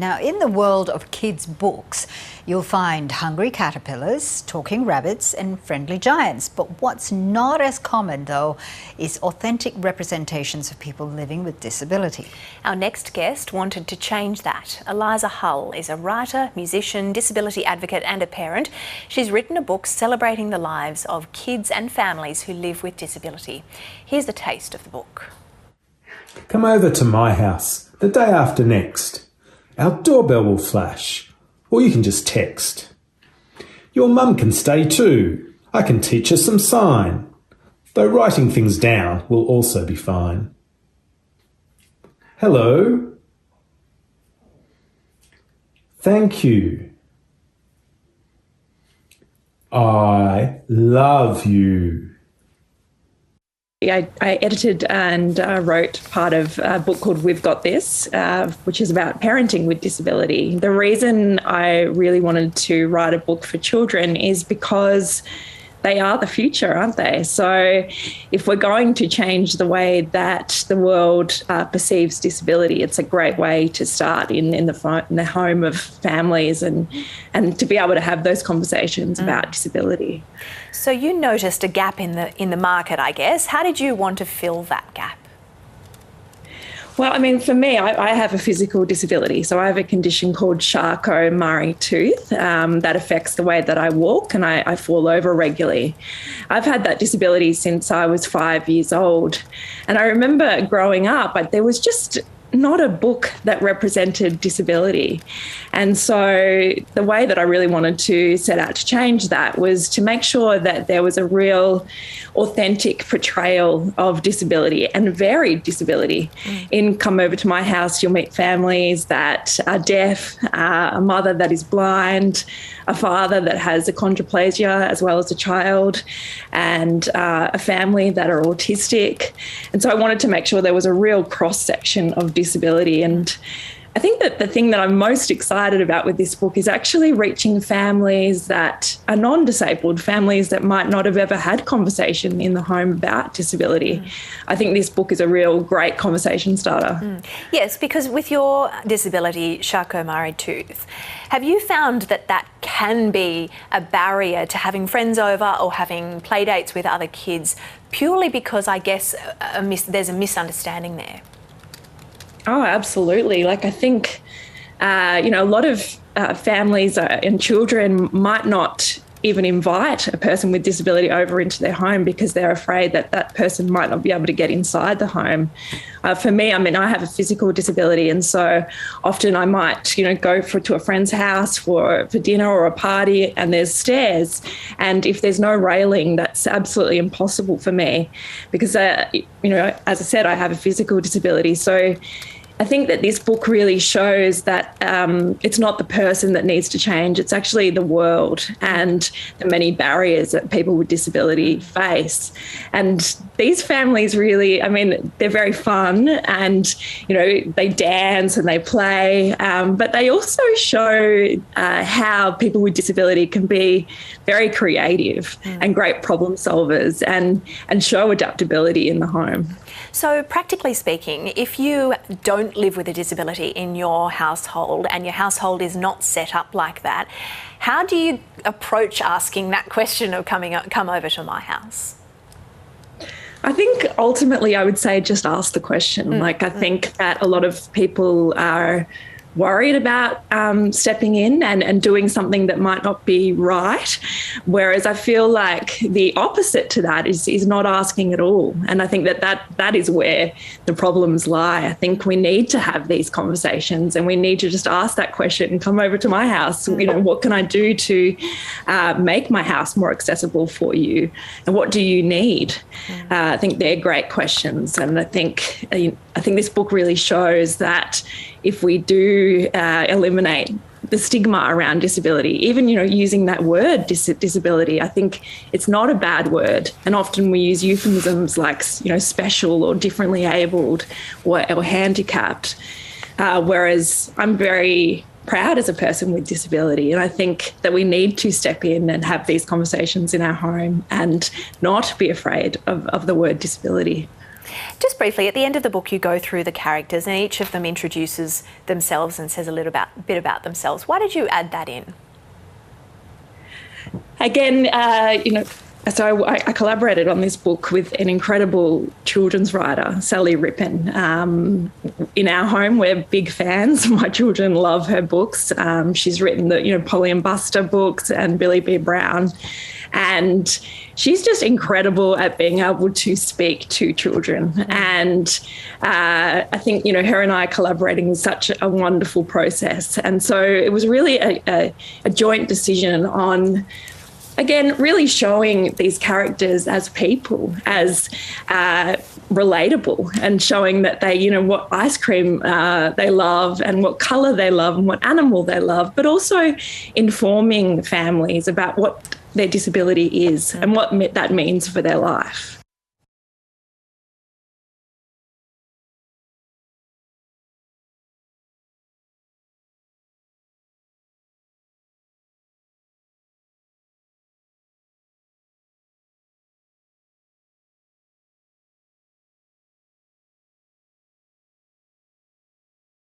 Now, in the world of kids' books, you'll find hungry caterpillars, talking rabbits and friendly giants. But what's not as common, though, is authentic representations of people living with disability. Our next guest wanted to change that. Eliza Hull is a writer, musician, disability advocate and a parent. She's written a book celebrating the lives of kids and families who live with disability. Here's a taste of the book. Come over to my house the day after next. Our doorbell will flash, or you can just text. Your mum can stay too. I can teach her some sign, though writing things down will also be fine. Hello. Thank you. I love you. I edited and wrote part of a book called We've Got This, which is about parenting with disability. The reason I really wanted to write a book for children is because they are the future, aren't they? So if we're going to change the way that the world perceives disability, it's a great way to start in the home of families and to be able to have those conversations about disability. So you noticed a gap in the market, I guess. How did you want to fill that gap? Well, I mean, for me, I have a physical disability. So I have a condition called Charcot-Marie Tooth that affects the way that I walk, and I fall over regularly. I've had that disability since I was 5 years old. And I remember growing up, there was just not a book that represented disability. And so the way that I really wanted to set out to change that was to make sure that there was a real authentic portrayal of disability and varied disability. In Come Over to My House, you'll meet families that are deaf, a mother that is blind, a father that has achondroplasia as well as a child, and a family that are autistic. And so I wanted to make sure there was a real cross-section of disability. And I think that the thing that I'm most excited about with this book is actually reaching families that are non-disabled, families that might not have ever had conversation in the home about disability. I think this book is a real great conversation starter. Yes, because with your disability, Charcot-Marie Tooth, have you found that can be a barrier to having friends over or having play dates with other kids purely because I guess there's a misunderstanding there? Oh, absolutely. I think, a lot of families and children might not even invite a person with disability over into their home because they're afraid that that person might not be able to get inside the home. For me, I have a physical disability, and so often I might, go to a friend's house for dinner or a party, and there's stairs. And if there's no railing, that's absolutely impossible for me because, as I said, I have a physical disability. So I think that this book really shows that it's not the person that needs to change, it's actually the world and the many barriers that people with disability face. And these families really, they're very fun and, they dance and they play, but they also show how people with disability can be very creative and great problem solvers and show adaptability in the home. So practically speaking, if you don't live with a disability in your household and your household is not set up like that, how do you approach asking that question of come over to my house? I think ultimately I would say just ask the question. I think that a lot of people are worried about stepping in and doing something that might not be right, whereas I feel like the opposite to that is not asking at all. And I think that is where the problems lie. I think we need to have these conversations and we need to just ask that question and come over to my house. What can I do to make my house more accessible for you? And what do you need? I think they're great questions. And I think this book really shows that if we do eliminate the stigma around disability, even, using that word disability, I think it's not a bad word. And often we use euphemisms like, special or differently abled or handicapped, whereas I'm very proud as a person with disability. And I think that we need to step in and have these conversations in our home and not be afraid of the word disability. Just briefly, at the end of the book, you go through the characters and each of them introduces themselves and says a little bit about themselves. Why did you add that in? Again, so I collaborated on this book with an incredible children's writer, Sally Rippon. In our home, we're big fans. My children love her books. She's written the, Polly and Buster books and Billy B. Brown. And she's just incredible at being able to speak to children. And I think, her and I collaborating was such a wonderful process. And so it was really a joint decision on, again, really showing these characters as people, as relatable, and showing that they, what ice cream they love and what colour they love and what animal they love, but also informing families about what their disability is and what that means for their life.